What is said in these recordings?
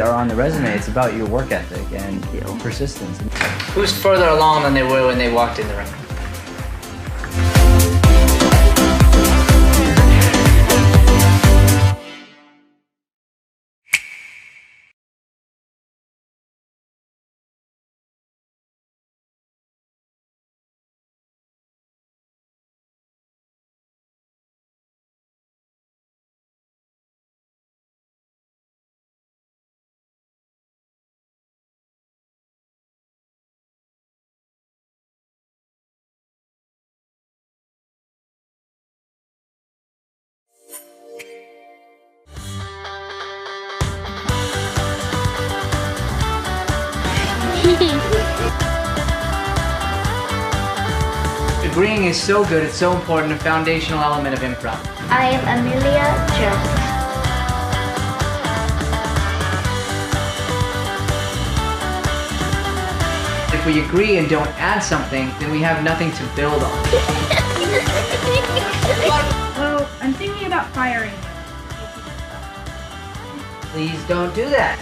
are on the resume. It's about your work ethic and persistence. Who's further along than they were when they walked in the ring? Agreeing is so good, it's so important, a foundational element of improv. I am Amelia Jones. If we agree and don't add something, then we have nothing to build on. Well, I'm thinking about firing you. Please don't do that.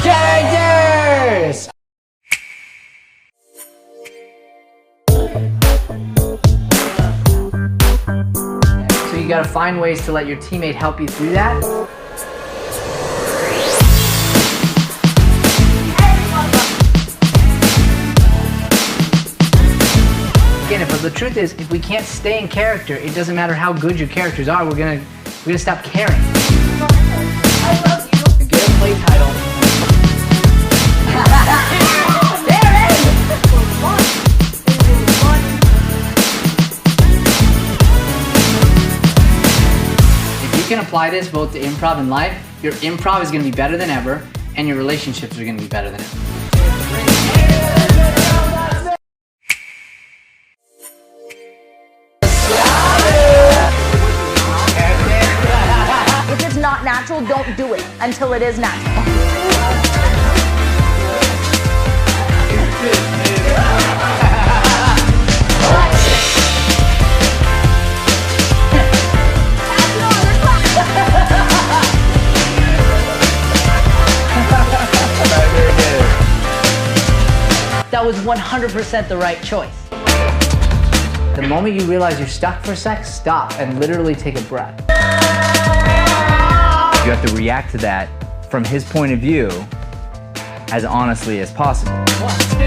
Characters! So you gotta find ways to let your teammate help you through that. Again, but the truth is, if we can't stay in character, it doesn't matter how good your characters are, we're gonna stop caring. I love you. Get a play title. If you can apply this both to improv and life, your improv is gonna be better than ever, and your relationships are gonna be better than ever. If it's not natural, don't do it until it is natural. That was 100% the right choice. The moment you realize you're stuck for a sec, stop and literally take a breath. You have to react to that from his point of view as honestly as possible. 1, 2, 3.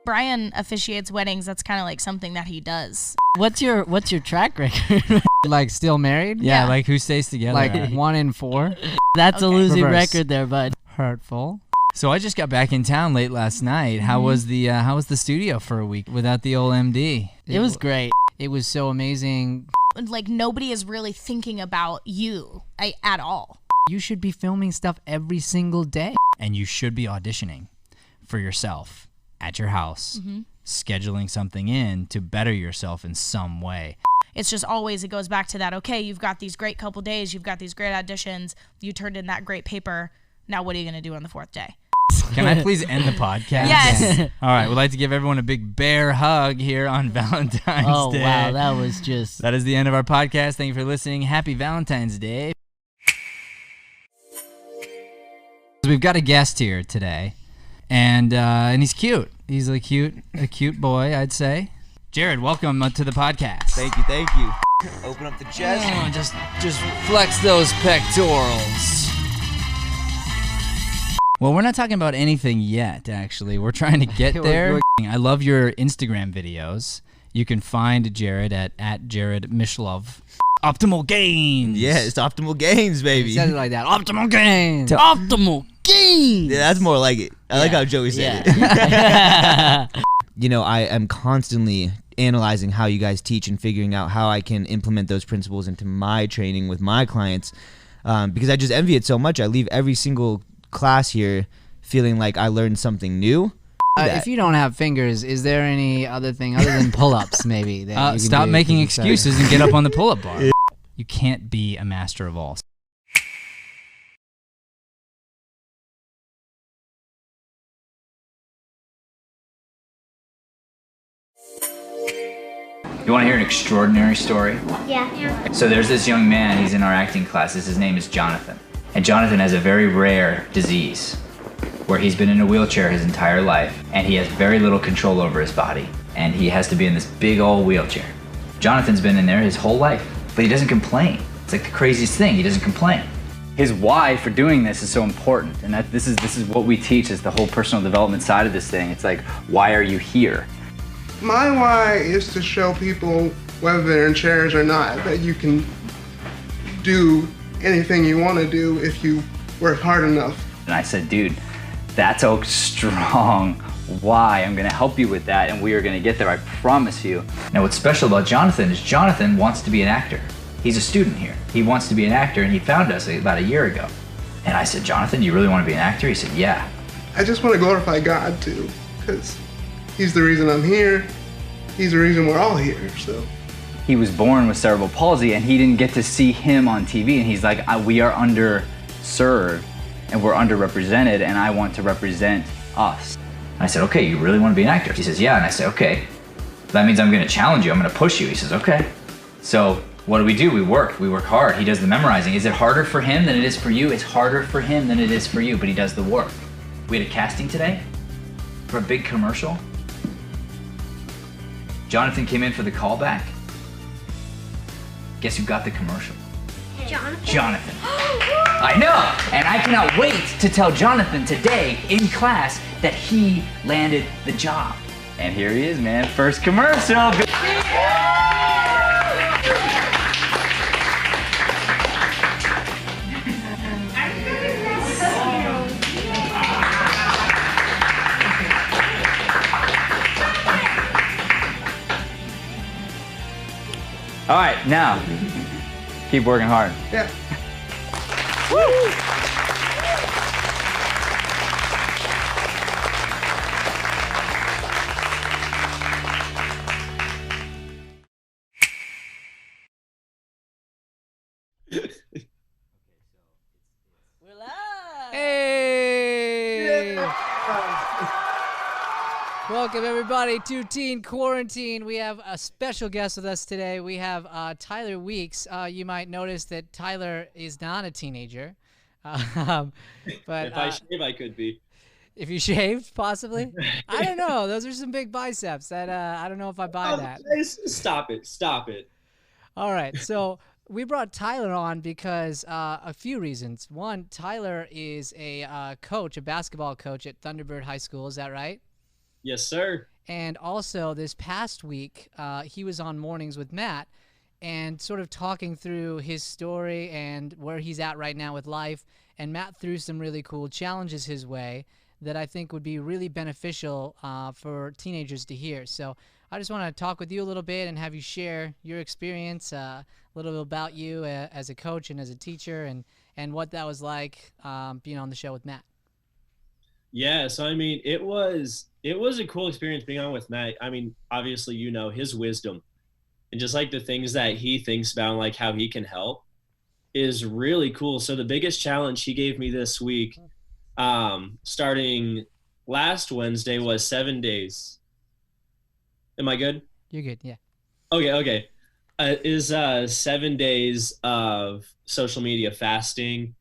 Brian officiates weddings. That's kind of like something that he does. What's your track record? Like still married? Yeah. Like who stays together? Like 1 in 4. That's a Okay. losing Reverse. record there, bud. Hurtful. So I just got back in town late last night. How was the studio for a week without the old MD? It was great. It was so amazing. Like nobody is really thinking about you at all. You should be filming stuff every single day. And you should be auditioning for yourself at your house, scheduling something in to better yourself in some way. It's just always, it goes back to that, okay, you've got these great couple days, you've got these great auditions, you turned in that great paper, now what are you going to do on the 4th day? Can I please end the podcast? Yes. All right, we'd like to give everyone a big bear hug here on Valentine's Oh, Day. wow. That was just... That is the end of our podcast. Thank you for listening. Happy Valentine's Day. We've got a guest here today, and he's cute. He's a cute boy, I'd say. Jared, welcome to the podcast. Thank you. Open up the chest. Oh, just flex those pectorals. Well, we're not talking about anything yet, actually. We're trying to get there. I love your Instagram videos. You can find Jared at Jared Mishlove. Optimal Gains. Yeah, it's Optimal Gains, baby. He said it like that. Optimal Gains. Optimal Gains. Yeah, that's more like it. I like how Joey said it. You know, I am constantly analyzing how you guys teach and figuring out how I can implement those principles into my training with my clients, because I just envy it so much. I leave every single class here feeling like I learned something new. If you don't have fingers, is there any other thing other than pull-ups maybe? That you can Stop do making to excuses and get up on the pull-up bar. You can't be a master of all. You want to hear an extraordinary story? Yeah. So there's this young man, he's in our acting classes, his name is Jonathan. And Jonathan has a very rare disease where he's been in a wheelchair his entire life and he has very little control over his body and he has to be in this big old wheelchair. Jonathan's been in there his whole life, but he doesn't complain. It's like the craziest thing, he doesn't complain. His why for doing this is so important, and this is what we teach, is the whole personal development side of this thing. It's like, why are you here? My why is to show people, whether they're in chairs or not, that you can do anything you want to do if you work hard enough. And I said, dude, that's a strong why. I'm gonna help you with that and we are gonna get there, I promise you. Now what's special about Jonathan is Jonathan wants to be an actor. He's a student here. He wants to be an actor and he found us about a year ago. And I said, Jonathan, do you really want to be an actor? He said, yeah. I just want to glorify God too, because He's the reason I'm here. He's the reason we're all here, so. He was born with cerebral palsy and he didn't get to see him on TV, and he's like, we are underserved and we're underrepresented and I want to represent us. And I said, okay, you really want to be an actor? He says, yeah. And I said, okay, that means I'm going to challenge you. I'm going to push you. He says, okay. So what do? We work hard. He does the memorizing. Is it harder for him than it is for you? It's harder for him than it is for you, but he does the work. We had a casting today for a big commercial. Jonathan came in for the callback. Guess who got the commercial? Jonathan. I know, and I cannot wait to tell Jonathan today in class that he landed the job. And here he is, man, first commercial. All right, now, keep working hard. Yeah. Woo! Hey! Welcome everybody to Teen Quarantine. We have a special guest with us today. We have Tyler Weeks. You might notice that Tyler is not a teenager, but if I shave, I could be. If you shaved, possibly. I don't know. Those are some big biceps. That I don't know if I buy that. Stop it! Stop it! All right, so we brought Tyler on because a few reasons. One, Tyler is a coach, a basketball coach at Thunderbird High School. Is that right? Yes, sir. And also this past week, he was on Mornings with Matt and sort of talking through his story and where he's at right now with life. And Matt threw some really cool challenges his way that I think would be really beneficial for teenagers to hear. So I just want to talk with you a little bit and have you share your experience, a little bit about you as a coach and as a teacher, and what that was like being on the show with Matt. Yeah, so I mean, it was a cool experience being on with Matt. I mean, obviously, you know, his wisdom and just like the things that he thinks about and like how he can help is really cool. So the biggest challenge he gave me this week, starting last Wednesday, was 7 days. Am I good? You're good, yeah. Okay. Is 7 days of social media fasting.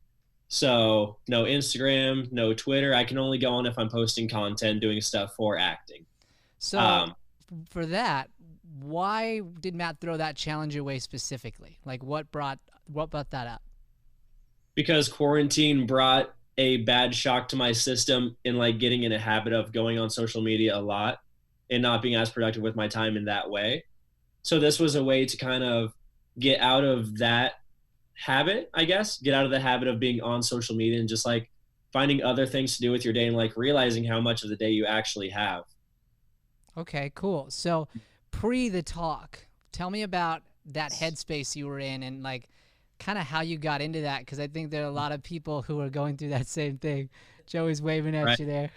So no Instagram, no Twitter. I can only go on if I'm posting content, doing stuff for acting. So for that, why did Matt throw that challenge your way specifically? Like what brought that up? Because quarantine brought a bad shock to my system in like getting in a habit of going on social media a lot and not being as productive with my time in that way. So this was a way to kind of get out of that habit, I guess, get out of the habit of being on social media and just like finding other things to do with your day and like realizing how much of the day you actually have. Okay, cool. So pre the talk, tell me about that headspace you were in and like kind of how you got into that, because I think there are a lot of people who are going through that same thing. Joey's waving at you there.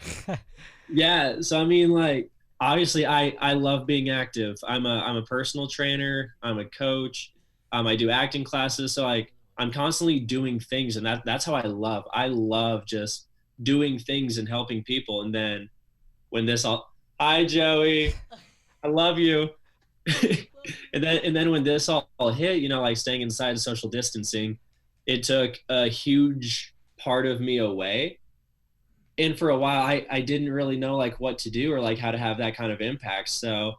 Yeah, so I mean, like, obviously I love being active. I'm a personal trainer, I'm a coach, I do acting classes, so like I'm constantly doing things, and that's how I love just doing things and helping people. And then when this all, hi Joey, I love you. and then when this all hit, you know, like staying inside, social distancing, it took a huge part of me away. And for a while I didn't really know like what to do or like how to have that kind of impact. So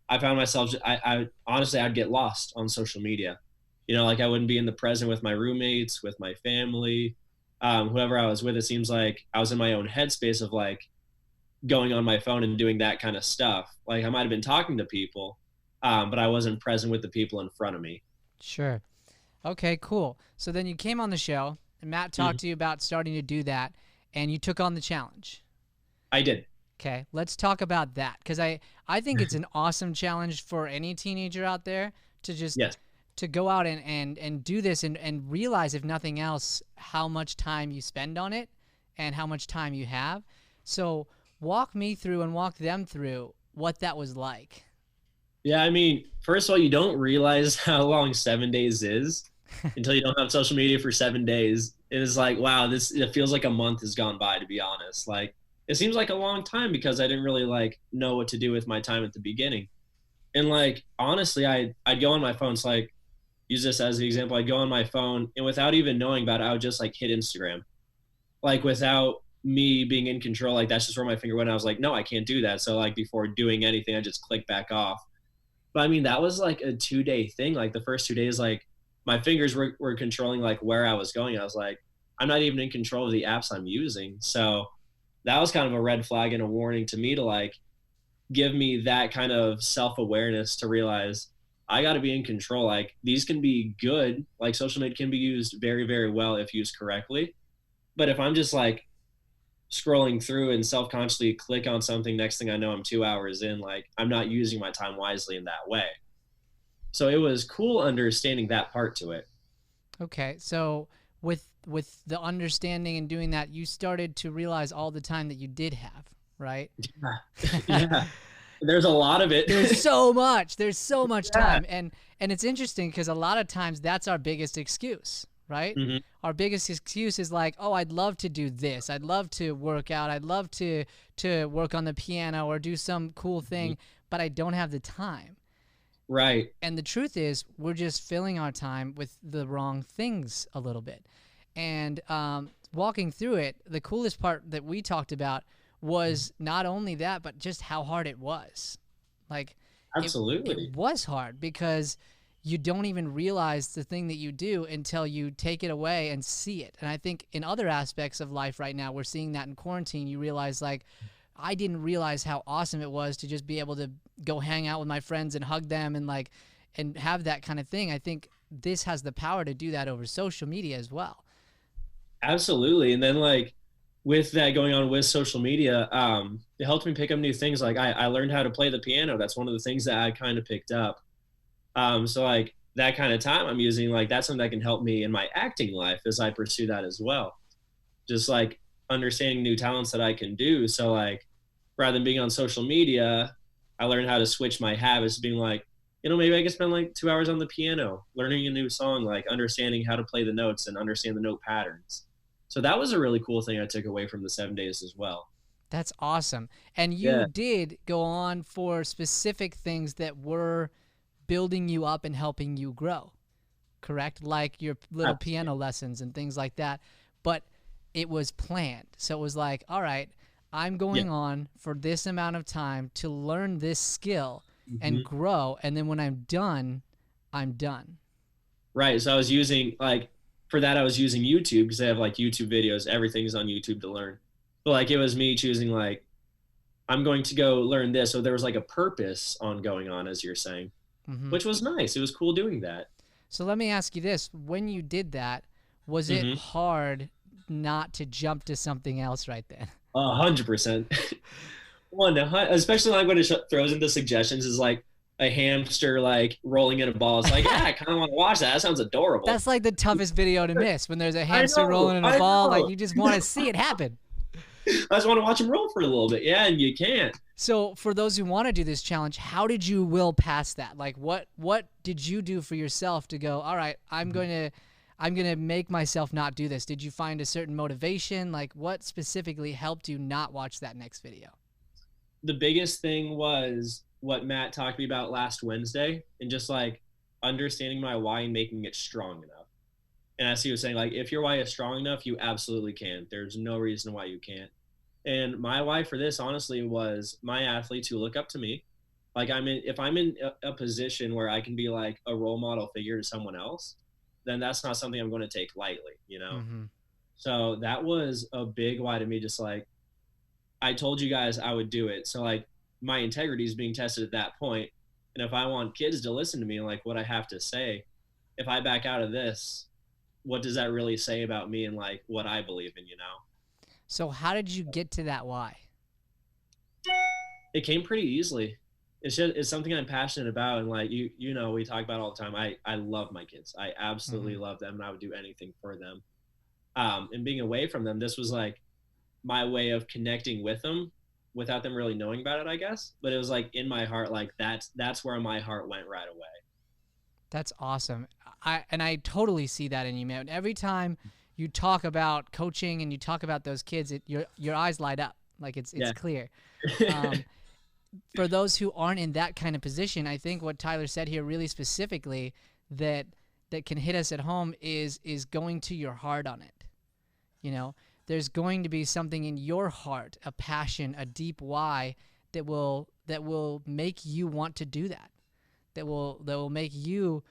I found myself, I honestly, I'd get lost on social media. You know, like I wouldn't be in the present with my roommates, with my family, whoever I was with. It seems like I was in my own headspace of like going on my phone and doing that kind of stuff. Like I might've been talking to people, but I wasn't present with the people in front of me. Sure. Okay, cool. So then you came on the show and Matt talked to you about starting to do that, and you took on the challenge. I did. Okay, let's talk about that, because I think it's an awesome challenge for any teenager out there to just to go out and do this and realize, if nothing else, how much time you spend on it and how much time you have. So walk me through and walk them through what that was like. Yeah, I mean, first of all, you don't realize how long 7 days is until you don't have social media for 7 days. It is like, wow, it feels like a month has gone by, to be honest. Like, it seems like a long time because I didn't really like know what to do with my time at the beginning. And like, honestly, I'd go on my phone. So like, use this as the example. I'd go on my phone, and without even knowing about it, I would just like hit Instagram. Like without me being in control, like that's just where my finger went. I was like, no, I can't do that. So like before doing anything, I just click back off. But I mean, that was like a 2-day thing. Like the first 2 days, like my fingers were controlling like where I was going. I was like, I'm not even in control of the apps I'm using. So that was kind of a red flag and a warning to me to like give me that kind of self-awareness to realize I got to be in control. Like these can be good. Like social media can be used very, very well if used correctly. But if I'm just like scrolling through and self-consciously click on something, next thing I know, I'm 2 hours in, like I'm not using my time wisely in that way. So it was cool understanding that part to it. Okay, so with the understanding and doing that, you started to realize all the time that you did have, right? Yeah. There's a lot of it. There's so much time. And it's interesting because a lot of times that's our biggest excuse, right? Our biggest excuse is like, oh, I'd love to do this. I'd love to work out. I'd love to work on the piano or do some cool thing, but I don't have the time. Right. And the truth is, we're just filling our time with the wrong things a little bit. And walking through it, the coolest part that we talked about was not only that, but just how hard it was. Like, absolutely, it was hard because you don't even realize the thing that you do until you take it away and see it. And I think in other aspects of life right now, we're seeing that in quarantine. You realize, like, I didn't realize how awesome it was to just be able to go hang out with my friends and hug them and like and have that kind of thing. I think this has the power to do that over social media as well. Absolutely. And then like with that going on with social media, it helped me pick up new things. Like I learned how to play the piano. That's one of the things that I kind of picked up. So like that kind of time I'm using, like that's something that can help me in my acting life as I pursue that as well. Just like understanding new talents that I can do. So like rather than being on social media, I learned how to switch my habits, being like, you know, maybe I could spend like 2 hours on the piano, learning a new song, like understanding how to play the notes and understand the note patterns. So that was a really cool thing I took away from the 7 days as well. That's awesome. And you did go on for specific things that were building you up and helping you grow, correct? Like your little piano lessons and things like that. But it was planned. So it was like, all right, I'm going on for this amount of time to learn this skill and grow. And then when I'm done, I'm done. Right. So I was using like, for that, I was using YouTube because I have like YouTube videos. Everything's on YouTube to learn. But like it was me choosing like, I'm going to go learn this. So there was like a purpose on going on, as you're saying, which was nice. It was cool doing that. So let me ask you this. When you did that, was it hard not to jump to something else right then? 100%. Especially like when it throws into suggestions is like, a hamster like rolling in a ball. It's like, yeah, I kind of want to watch that. That sounds adorable. That's like the toughest video to miss, when there's a hamster rolling in a ball. Like, you just want to see it happen. I just want to watch him roll for a little bit. Yeah, and you can't. So for those who want to do this challenge, how did you will past that? Like, what did you do for yourself to go, all right, I'm going to make myself not do this? Did you find a certain motivation? Like, what specifically helped you not watch that next video? The biggest thing was what Matt talked to me about last Wednesday, and just like understanding my why and making it strong enough. And as he was saying, like, if your why is strong enough, you absolutely can. There's no reason why you can't. And my why for this, honestly, was my athletes who look up to me. Like, if I'm in a position where I can be like a role model figure to someone else, then that's not something I'm going to take lightly, you know? Mm-hmm. So that was a big why to me. Just like, I told you guys I would do it. So like, my integrity is being tested at that point. And if I want kids to listen to me, like what I have to say, if I back out of this, what does that really say about me and like what I believe in, you know? So how did you get to that why? It came pretty easily. It's something I'm passionate about. And like, you know, we talk about all the time. I love my kids. I absolutely love them, and I would do anything for them. And being away from them, this was like my way of connecting with them without them really knowing about it, I guess. But it was like in my heart, like that's where my heart went right away. That's awesome. I totally see that in you, man. Every time you talk about coaching and you talk about those kids, your eyes light up. Like it's clear. For those who aren't in that kind of position, I think what Tyler said here really specifically that can hit us at home is going to your heart on it. You know, there's going to be something in your heart, a passion, a deep why that will make you want to do that. That will make you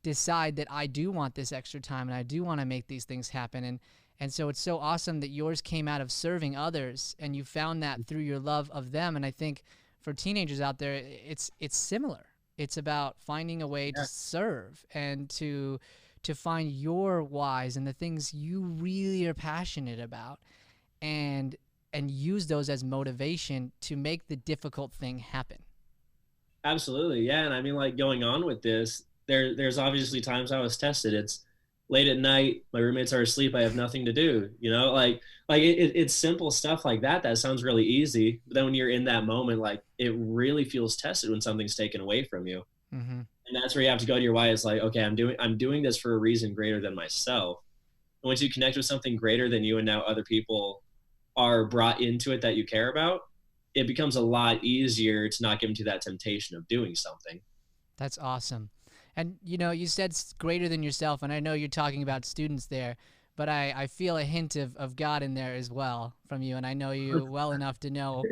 decide that I do want this extra time and I do want to make these things happen. And so it's so awesome that yours came out of serving others and you found that through your love of them. And I think for teenagers out there, it's similar. It's about finding a way to serve and to find your whys and the things you really are passionate about and use those as motivation to make the difficult thing happen. Absolutely. Yeah. And I mean, like going on with this, there's obviously times I was tested. It's late at night, my roommates are asleep, I have nothing to do, you know, like it's simple stuff like that sounds really easy. But then when you're in that moment, like it really feels tested when something's taken away from you. Mm-hmm. And that's where you have to go to your why. It's like, okay, I'm doing this for a reason greater than myself. And once you connect with something greater than you and now other people are brought into it that you care about, it becomes a lot easier to not give into that temptation of doing something. That's awesome. And, you know, you said greater than yourself, and I know you're talking about students there, but I feel a hint of God in there as well from you, and I know you well enough to know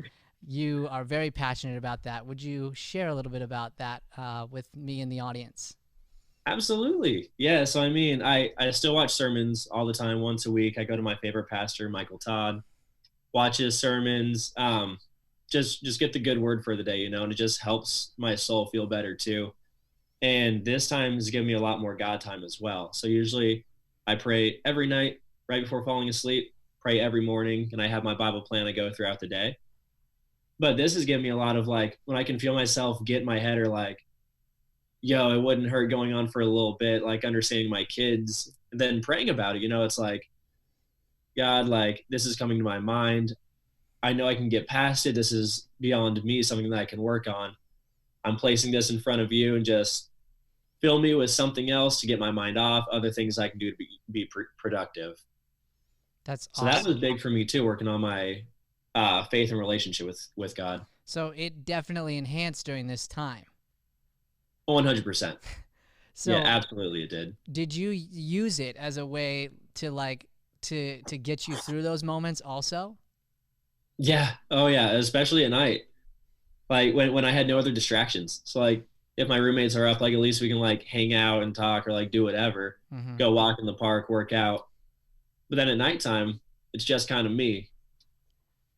you are very passionate about that. Would you share a little bit about that with me and the audience? Absolutely. Yeah, so I mean, I still watch sermons all the time, once a week. I go to my favorite pastor, Michael Todd, watch his sermons, just get the good word for the day, you know, and it just helps my soul feel better too. And this time has given me a lot more God time as well. So usually I pray every night right before falling asleep, pray every morning, and I have my Bible plan I go throughout the day. But this has given me a lot of like, when I can feel myself get in my head or like, yo, it wouldn't hurt going on for a little bit, like understanding my kids and then praying about it. You know, it's like, God, like this is coming to my mind. I know I can get past it. This is beyond me, something that I can work on. I'm placing this in front of you and just fill me with something else to get my mind off, other things I can do to be productive. That's awesome. So that was big for me too, working on my faith and relationship with God. So it definitely enhanced during this time. 100%. So yeah, absolutely it did. Did you use it as a way to like to get you through those moments also? Yeah. Oh yeah. Especially at night. Like when I had no other distractions. So like if my roommates are up, like at least we can like hang out and talk or like do whatever, go walk in the park, work out. But then at nighttime, it's just kind of me.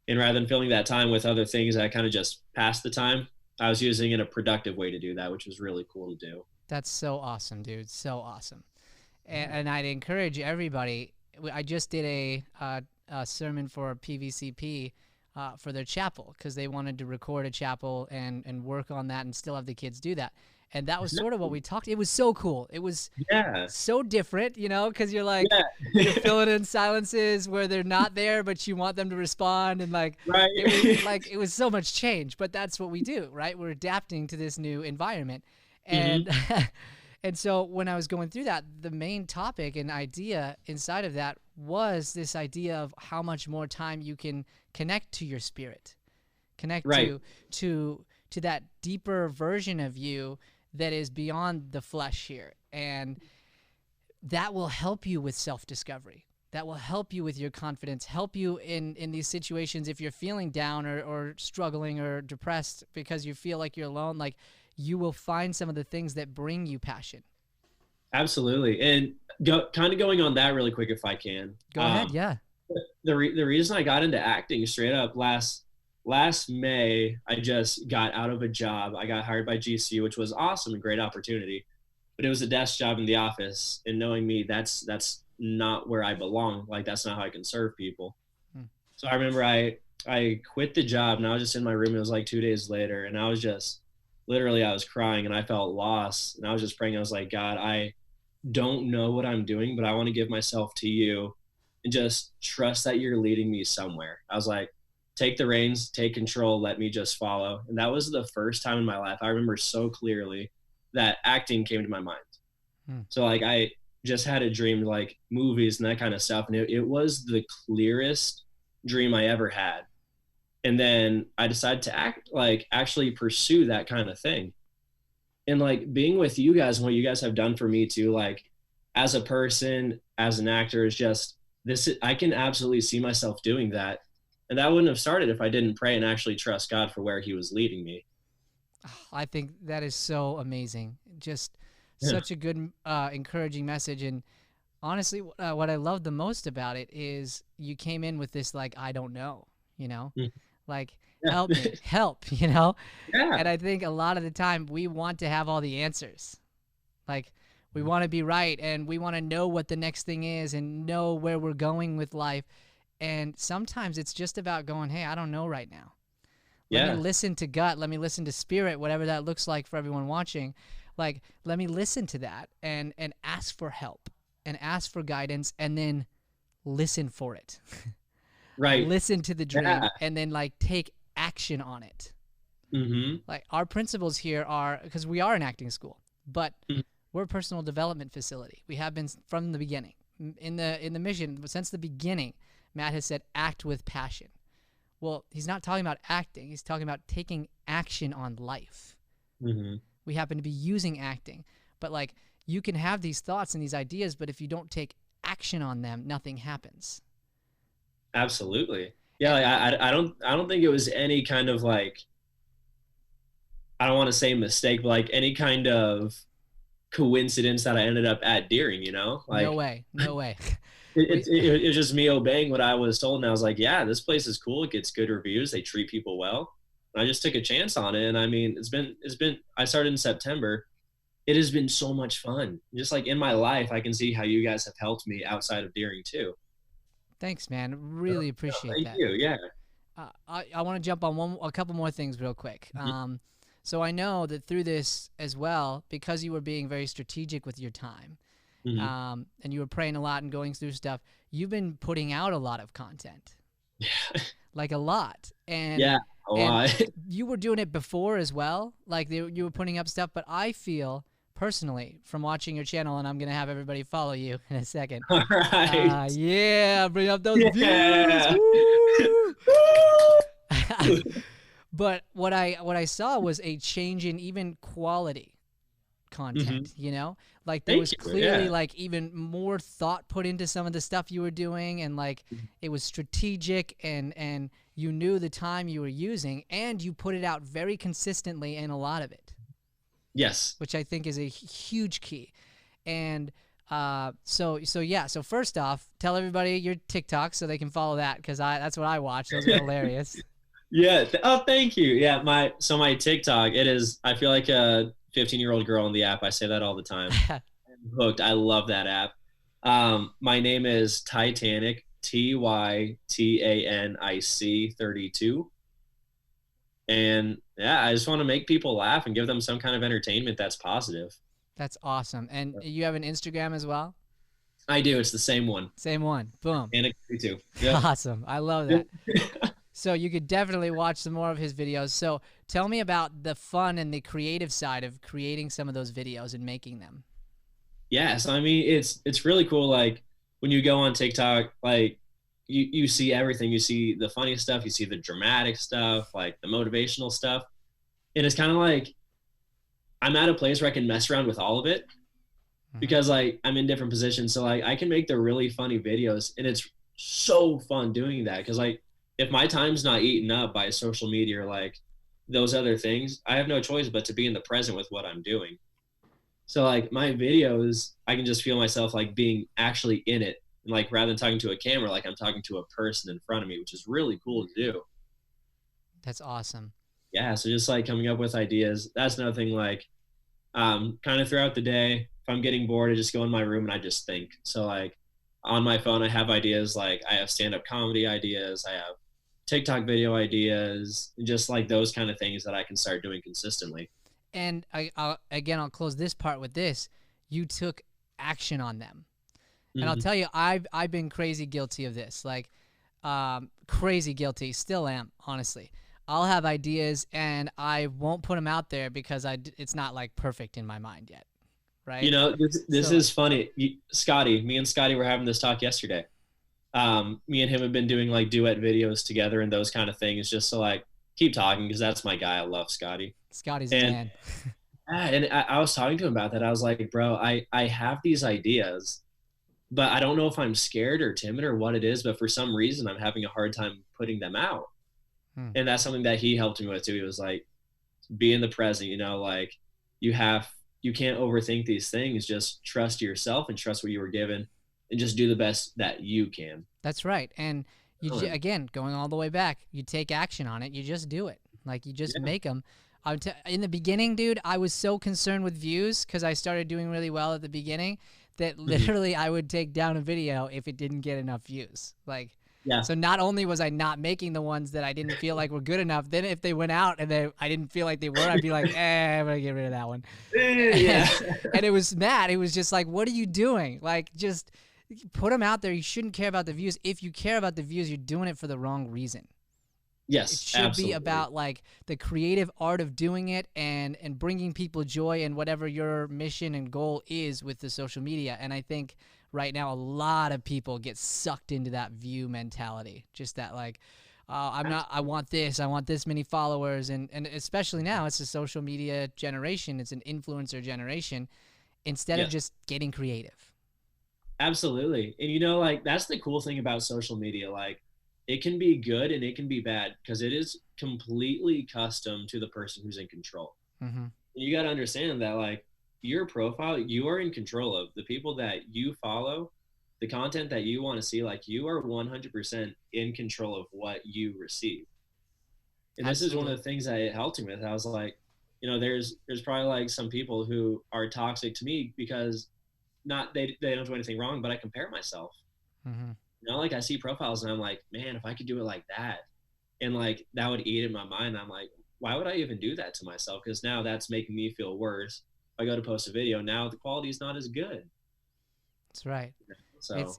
And rather than filling that time with other things, I kind of just passed the time. I was using it in a productive way to do that, which was really cool to do. That's so awesome, dude. So awesome. And I'd encourage everybody. I just did a sermon for PVCP for their chapel, because they wanted to record a chapel and work on that and still have the kids do that. And that was sort of what we talked. It was so cool. It was so different, you know, because you're like, you're filling in silences where they're not there, but you want them to respond. And like, it was so much change, but that's what we do, right? We're adapting to this new environment. And, and so when I was going through that, the main topic and idea inside of that was this idea of how much more time you can connect to your spirit, connect to that deeper version of you that is beyond the flesh here. And that will help you with self-discovery. That will help you with your confidence, help you in these situations if you're feeling down or struggling or depressed because you feel like you're alone. Like, you will find some of the things that bring you passion. Absolutely. And kind of going on that really quick, if I can. Go ahead, yeah. The reason I got into acting straight up last May, I just got out of a job. I got hired by GCU, which was awesome, a great opportunity. But it was a desk job in the office, and knowing me, that's not where I belong. Like, that's not how I can serve people. So I remember I quit the job, and I was just in my room. It was like 2 days later, and I was just literally, I was crying, and I felt lost. And I was just praying. I was like, God, I don't know what I'm doing, but I want to give myself to you and just trust that you're leading me somewhere. I was like, take the reins, take control, let me just follow. And that was the first time in my life I remember so clearly that acting came to my mind. So like, I just had a dream, like movies and that kind of stuff. And it was the clearest dream I ever had. And then I decided to actually pursue that kind of thing. And like, being with you guys and what you guys have done for me too, like as a person, as an actor, is just this, I can absolutely see myself doing that. And that wouldn't have started if I didn't pray and actually trust God for where he was leading me. I think that is so amazing. Just such a good, encouraging message. And honestly, what I love the most about it is you came in with this, like, I don't know, you know, like, help me, help, you know? And I think a lot of the time we want to have all the answers. Like, we want to be right, and we want to know what the next thing is and know where we're going with life. And sometimes it's just about going, hey, I don't know right now. Let me listen to gut. Let me listen to spirit, whatever that looks like for everyone watching. Like, let me listen to that and ask for help and ask for guidance, and then listen for it. Right. Listen to the dream and then like take action on it. Like, our principles here are, because we are an acting school, but we're a personal development facility. We have been from the beginning. In the mission, since the beginning, Matt has said, act with passion. Well, he's not talking about acting. He's talking about taking action on life. We happen to be using acting. But, like, you can have these thoughts and these ideas, but if you don't take action on them, nothing happens. Absolutely. Yeah, like, I don't think it was any kind of, like, I don't want to say mistake, but, like, any kind of coincidence that I ended up at Deering, you know? Like, No way. It was just me obeying what I was told, and I was like, yeah, this place is cool. It gets good reviews. They treat people well. And I just took a chance on it, and I mean, it's been. I started in September. It has been so much fun. Just like in my life, I can see how you guys have helped me outside of Deering too. Thanks, man. Really appreciate that. Thank you. Yeah. I want to jump on a couple more things real quick. So I know that through this as well, because you were being very strategic with your time, and you were praying a lot and going through stuff, you've been putting out a lot of content. Like a lot. And a lot. You were doing it before as well. Like, you were putting up stuff, but I feel personally from watching your channel, and I'm going to have everybody follow you in a second. All right. Yeah, bring up those views. But what I saw was a change in even quality content, you know? Like, there was clearly like even more thought put into some of the stuff you were doing, and like it was strategic, and you knew the time you were using, and you put it out very consistently in a lot of it. Yes. Which I think is a huge key. And so first off, tell everybody your TikTok so they can follow that, because that's what I watch. Those are hilarious. Yeah. Thank you. Yeah. My TikTok, it is, I feel like a 15-year-old girl in the app. I say that all the time. I'm hooked. I love that app. My name is Titanic, TYTANIC 32. And yeah, I just want to make people laugh and give them some kind of entertainment that's positive. That's awesome. And you have an Instagram as well? I do. It's the same one. Same one. Boom. And it 32. Yeah. Awesome. I love that. So you could definitely watch some more of his videos. So tell me about the fun and the creative side of creating some of those videos and making them. Yes, I mean it's really cool. Like when you go on TikTok, like you see everything. You see the funny stuff, you see the dramatic stuff, like the motivational stuff. And it's kind of like I'm at a place where I can mess around with all of it because like I'm in different positions. So like I can make the really funny videos, and it's so fun doing that because like if my time's not eaten up by social media or like those other things, I have no choice but to be in the present with what I'm doing. So like my videos, I can just feel myself like being actually in it. And like rather than talking to a camera, like I'm talking to a person in front of me, which is really cool to do. That's awesome. Yeah. So just like coming up with ideas. That's another thing, like kind of throughout the day, if I'm getting bored, I just go in my room and I just think. So like on my phone, I have ideas, like I have stand-up comedy ideas. I have TikTok video ideas, just like those kind of things that I can start doing consistently. And I'll close this part with this. You took action on them. And I'll tell you, I've been crazy guilty of this. Like, crazy guilty. Still am, honestly. I'll have ideas and I won't put them out there because it's not like perfect in my mind yet. Right? You know, this is funny. Me and Scotty were having this talk yesterday. Me and him have been doing like duet videos together and those kind of things, just to like keep talking because that's my guy. I love Scotty. Scotty's a man. And I was talking to him about that. I was like, bro, I have these ideas, but I don't know if I'm scared or timid or what it is, but for some reason I'm having a hard time putting them out. And that's something that he helped me with too. He was like, be in the present, you know, like you can't overthink these things. Just trust yourself and trust what you were given and just do the best that you can. That's right. And again, going all the way back, you take action on it. You just do it. Like you just make them. In the beginning, dude, I was so concerned with views because I started doing really well at the beginning that literally I would take down a video if it didn't get enough views. Like, so not only was I not making the ones that I didn't feel like were good enough, then if they went out and I didn't feel like they were, I'd be like, I'm going to get rid of that one. And it was Matt. It was just like, what are you doing? Like, just put them out there. You shouldn't care about the views. If you care about the views, you're doing it for the wrong reason. Yes, it should be about like the creative art of doing it and bringing people joy and whatever your mission and goal is with the social media. And I think right now a lot of people get sucked into that view mentality. Just that like, I want this many followers. And especially now it's a social media generation. It's an influencer generation instead of just getting creative. Absolutely. And you know, like that's the cool thing about social media. Like, it can be good and it can be bad because it is completely custom to the person who's in control. You got to understand that like your profile, you are in control of the people that you follow, the content that you want to see. Like you are 100% in control of what you receive. And this is one of the things that it helped me with. I was like, you know, there's probably like some people who are toxic to me because they don't do anything wrong, but I compare myself. You know, like I see profiles and I'm like, man, if I could do it like that, and like that would eat in my mind. I'm like, why would I even do that to myself? Because now that's making me feel worse. If I go to post a video, now the quality is not as good. That's right. So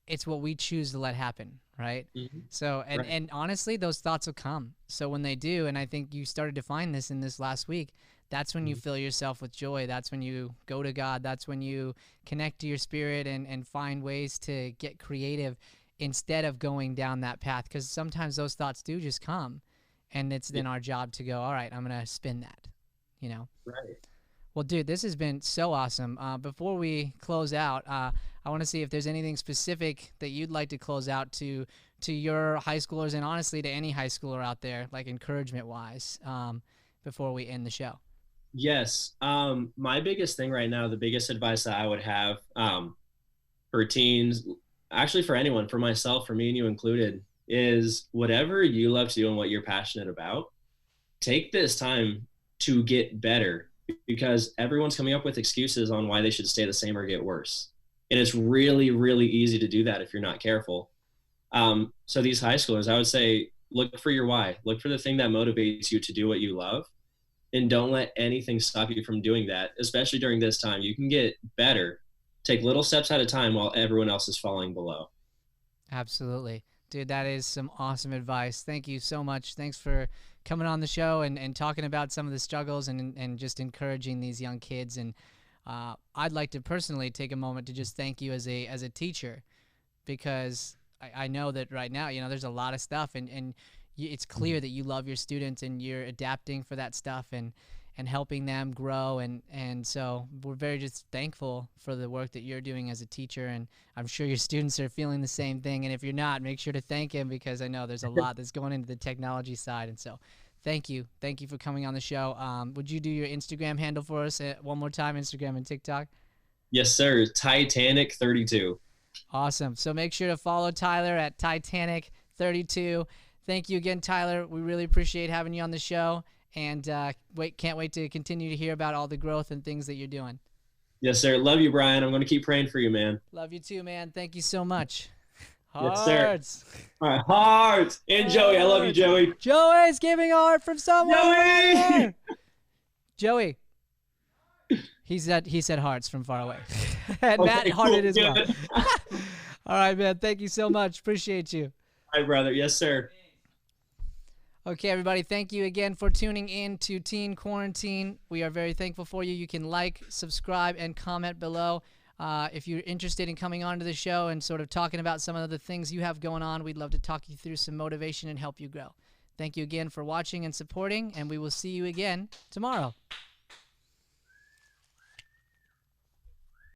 it's what we choose to let happen, right? So and honestly, those thoughts will come. So when they do, and I think you started to find this in this last week, that's when you fill yourself with joy. That's when you go to God. That's when you connect to your spirit and find ways to get creative instead of going down that path. Because sometimes those thoughts do just come. And it's then our job to go, all right, I'm going to spin that, you know? Right. Well, dude, this has been so awesome. Before we close out, I want to see if there's anything specific that you'd like to close out to your high schoolers and honestly to any high schooler out there, like encouragement-wise, before we end the show. Yes. My biggest thing right now, the biggest advice that I would have for teens, actually for anyone, for myself, for me and you included, is whatever you love to do and what you're passionate about, take this time to get better because everyone's coming up with excuses on why they should stay the same or get worse. And it's really, really easy to do that if you're not careful. So these high schoolers, I would say, look for your why. Look for the thing that motivates you to do what you love. And don't let anything stop you from doing that, especially during this time. You can get better. Take little steps at a time while everyone else is falling below. Absolutely. Dude, that is some awesome advice. Thank you so much. Thanks for coming on the show and talking about some of the struggles and just encouraging these young kids. And I'd like to personally take a moment to just thank you as a teacher, because I know that right now, you know, there's a lot of stuff, and it's clear that you love your students and you're adapting for that stuff and helping them grow. And so we're very just thankful for the work that you're doing as a teacher. And I'm sure your students are feeling the same thing. And if you're not, make sure to thank him, because I know there's a lot that's going into the technology side. And so thank you. Thank you for coming on the show. Would you do your Instagram handle for us one more time, Instagram and TikTok? Yes, sir. Titanic32. Awesome. So make sure to follow Tyler at Titanic32. Thank you again, Tyler. We really appreciate having you on the show. And can't wait to continue to hear about all the growth and things that you're doing. Yes, sir. Love you, Brian. I'm going to keep praying for you, man. Love you too, man. Thank you so much. Yes, sir. Hearts. All right, hearts. And Joey. I love you, Joey. Joey's giving a heart from somewhere. Joey! Joey. He said hearts from far away. And okay, Matt hearted as well. All right, man. Thank you so much. Appreciate you. All right, brother. Yes, sir. Okay, everybody, thank you again for tuning in to Teen Quarantine. We are very thankful for you. You can like, subscribe, and comment below. If you're interested in coming on to the show and sort of talking about some of the things you have going on, we'd love to talk you through some motivation and help you grow. Thank you again for watching and supporting, and we will see you again tomorrow.